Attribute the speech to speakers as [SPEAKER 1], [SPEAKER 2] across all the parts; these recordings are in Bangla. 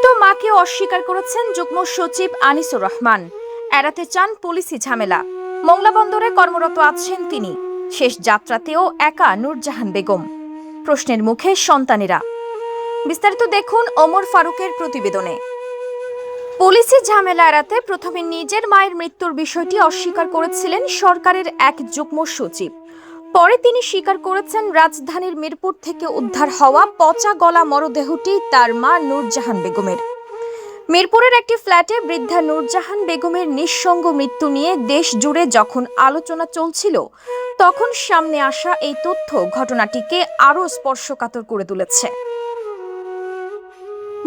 [SPEAKER 1] মৃত মাকে অস্বীকার করেছেন যুগ্ম সচিব আনিসুর রহমান। এড়াতে চান পুলিশি ঝামেলা। মোংলা বন্দরে কর্মরত আছেন তিনি। শেষ যাত্রাতেও একা নূরজাহান বেগম। প্রশ্নের মুখে সন্তানেরা। বিস্তারিত দেখুন ওমর ফারুকের প্রতিবেদনে। পুলিশি ঝামেলা এড়াতে প্রথমে নিজের মায়ের মৃত্যুর বিষয়টি অস্বীকার করেছিলেন সরকারের এক যুগ্ম সচিব। পরে তিনি স্বীকার করেছেন রাজধানীর মিরপুর থেকে উদ্ধার হওয়া পচা গলা মরদেহটি তার মা নূরজাহান বেগমের। মিরপুরের একটি ফ্ল্যাটে বৃদ্ধা নূরজাহান বেগমের নিঃসঙ্গ মৃত্যু নিয়ে দেশ জুড়ে যখন আলোচনা চলছিল, তখন সামনে আসা এই তথ্য ঘটনাটিকে আরও স্পর্শকাতর করে তুলেছে।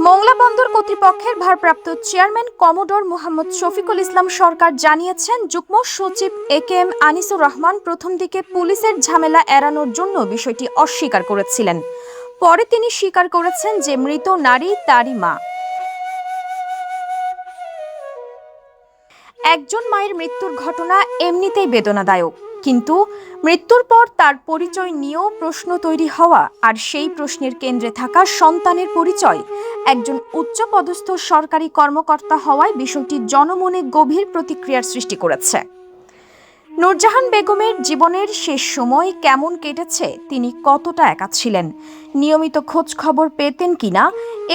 [SPEAKER 1] মোংলা বন্দর কর্তৃপক্ষের ভারপ্রাপ্ত চেয়ারম্যান কমোডর মোহাম্মদ শফিকুল ইসলাম সরকার জানিয়েছেন, যুগ্ম সচিব একেএম আনিসুর রহমান প্রথম দিকে পুলিশের ঝামেলা এড়ানোর জন্য বিষয়টি অস্বীকার করেছিলেন। পরে তিনি স্বীকার করেছেন যে মৃত নারী তারই মা। একজন মায়ের মৃত্যুর ঘটনা এমনিতেই বেদনাদায়ক, কিন্তু মৃত্যুর পর তার পরিচয় নিয়েও প্রশ্ন তৈরি হওয়া, আর সেই প্রশ্নের কেন্দ্রে থাকা সন্তানের পরিচয় একজন উচ্চপদস্থ সরকারি কর্মকর্তা হওয়ায় বিষয়টি জনমনে গভীর প্রতিক্রিয়ার সৃষ্টি করেছে। নূরজাহান বেগমের জীবনের শেষ সময় কেমন কেটেছে, তিনি কতটা একা ছিলেন, নিয়মিত খোঁজ খবর পেতেন কিনা,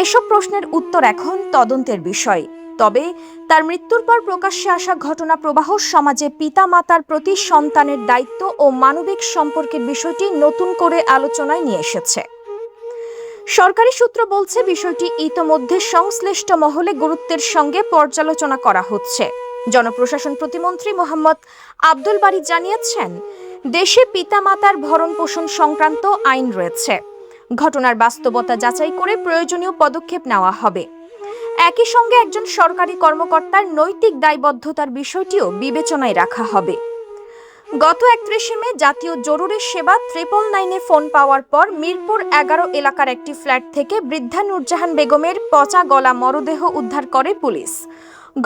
[SPEAKER 1] এসব প্রশ্নের উত্তর এখন তদন্তের বিষয়। তবে তার মৃত্যুর পর প্রকাশ্যে আসা ঘটনা প্রবাহ সমাজে পিতামাতার প্রতি সন্তানের দায়িত্ব ও মানবিক সম্পর্কের বিষয়টি নতুন করে আলোচনায় নিয়ে এসেছে। সরকারি সূত্র বলছে, বিষয়টি ইতোমধ্যে সংশ্লিষ্ট মহলে গুরুত্বের সঙ্গে পর্যালোচনা করা হচ্ছে। জনপ্রশাসন প্রতিমন্ত্রী মোহাম্মদ আব্দুল বারী জানিয়েছেন, দেশে পিতামাতার ভরণ পোষণ সংক্রান্ত আইন রয়েছে। ঘটনার বাস্তবতা যাচাই করে প্রয়োজনীয় পদক্ষেপ নেওয়া হবে। একই সঙ্গে একজন সরকারি কর্মকর্তার নৈতিক দায়বদ্ধতার বিষয়টিও বিবেচনায় রাখা হবে। গত 31 মে জাতীয় জরুরি সেবা 999-এ ফোন পাওয়ার পর মিরপুর 11 এলাকার একটি ফ্ল্যাট থেকে বৃদ্ধা নূরজাহান বেগমের পচা গলা মরদেহ উদ্ধার করে পুলিশ।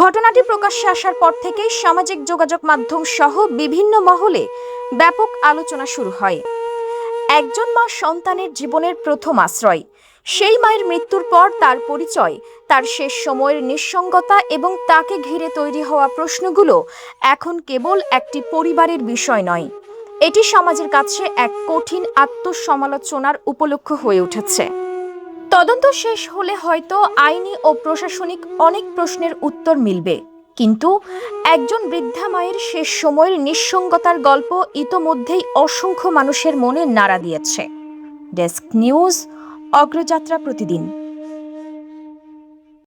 [SPEAKER 1] ঘটনাটি প্রকাশ্যে আসার পর থেকেই সামাজিক যোগাযোগ মাধ্যম সহ বিভিন্ন মহলে ব্যাপক আলোচনা শুরু হয়। একজন মা সন্তানের জীবনের প্রথম আশ্রয়। সেই মায়ের মৃত্যুর পর তার পরিচয়, তার শেষ সময়ের নিঃসঙ্গতা এবং তাকে ঘিরে তৈরি হওয়া প্রশ্নগুলো এখন কেবল একটি পরিবারের বিষয় নয়, এটি সমাজের কাছে এক কঠিন আত্মসমালোচনার উপলক্ষ হয়ে উঠেছে। তদন্ত শেষ হলে হয়তো আইনি ও প্রশাসনিক অনেক প্রশ্নের উত্তর মিলবে, কিন্তু একজন বৃদ্ধা মায়ের শেষ সময়ের নিঃসঙ্গতার গল্প ইতোমধ্যেই অসংখ্য মানুষের মনে নাড়া দিয়েছে। ডেস্ক নিউজ, অগ্রযাত্রা প্রতিদিন।